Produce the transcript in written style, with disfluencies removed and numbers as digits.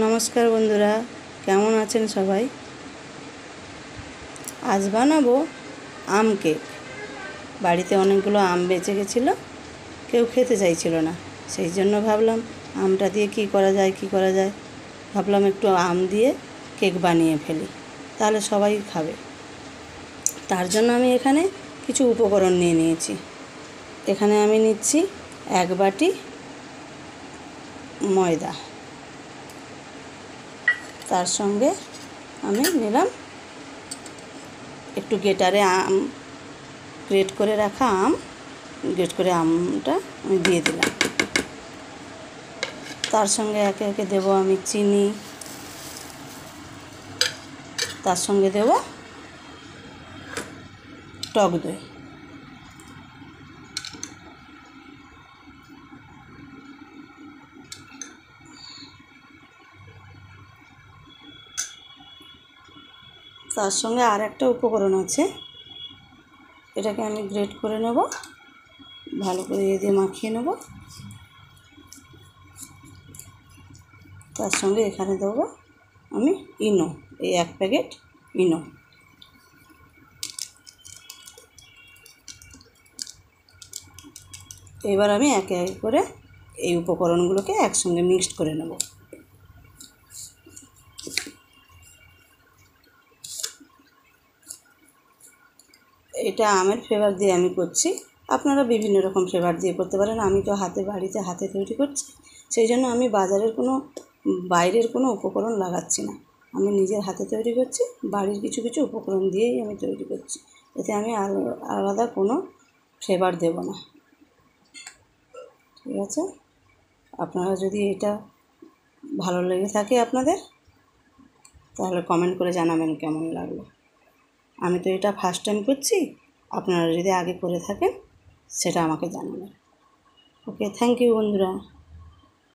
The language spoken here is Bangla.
নমস্কার বন্ধুরা, কেমন আছেন সবাই? আজ বানাবো আম কেক। বাড়িতে অনেকগুলো আম বেঁচে গেছিলো, কেউ খেতে চাইছিল না। সেই জন্য ভাবলাম আমটা দিয়ে কি করা যায়। ভাবলাম একটু আম দিয়ে কেক বানিয়ে ফেলি, তাহলে সবাই খাবে। তার জন্য আমি এখানে কিছু উপকরণ নিয়ে নিয়েছি। এখানে আমি নিচ্ছি 1 বাটি ময়দা, তার সঙ্গে আমি নিলাম একটু গ্রেটারে আম, গ্রেট করে রাখা আম, গ্রেট করে আমটা আমি দিয়ে দিলাম। তার সঙ্গে একে একে দেবো আমি চিনি, তার সঙ্গে দেব টক দই। তার সঙ্গে আর একটা উপকরণ আছে, এটাকে আমি গ্রেট করে নেব, ভালো করে দিয়ে মাখিয়ে নেব। তার সঙ্গে এখানে দেবো আমি ইনো, এই 1 প্যাকেট ইনো। এবার আমি একে একে করে এই উপকরণগুলোকে একসঙ্গে মিক্সড করে নেব। এটা আমের ফ্লেভার দিয়ে আমি করছি, আপনারা বিভিন্ন রকম ফ্লেভার দিয়ে করতে পারেন। আমি তো বাড়িতে হাতে তৈরি করছি, সেই জন্য আমি বাইরের কোনো উপকরণ লাগাচ্ছি না। আমি নিজের হাতে তৈরি করছি, বাড়ির কিছু কিছু উপকরণ দিয়েই আমি তৈরি করছি। এতে আমি আলাদা কোনো ফ্লেভার দেব না। ঠিক আছে? আপনারা যদি এটা ভালো লেগে থাকে আপনাদের, তাহলে কমেন্ট করে জানাবেন কেমন লাগলো। আমি তো এটা ফার্স্ট টাইম করছি, আপনারা যদি আগে করে থাকেন সেটা আমাকে জানাবেন। ওকে, থ্যাংক ইউ বন্ধুরা।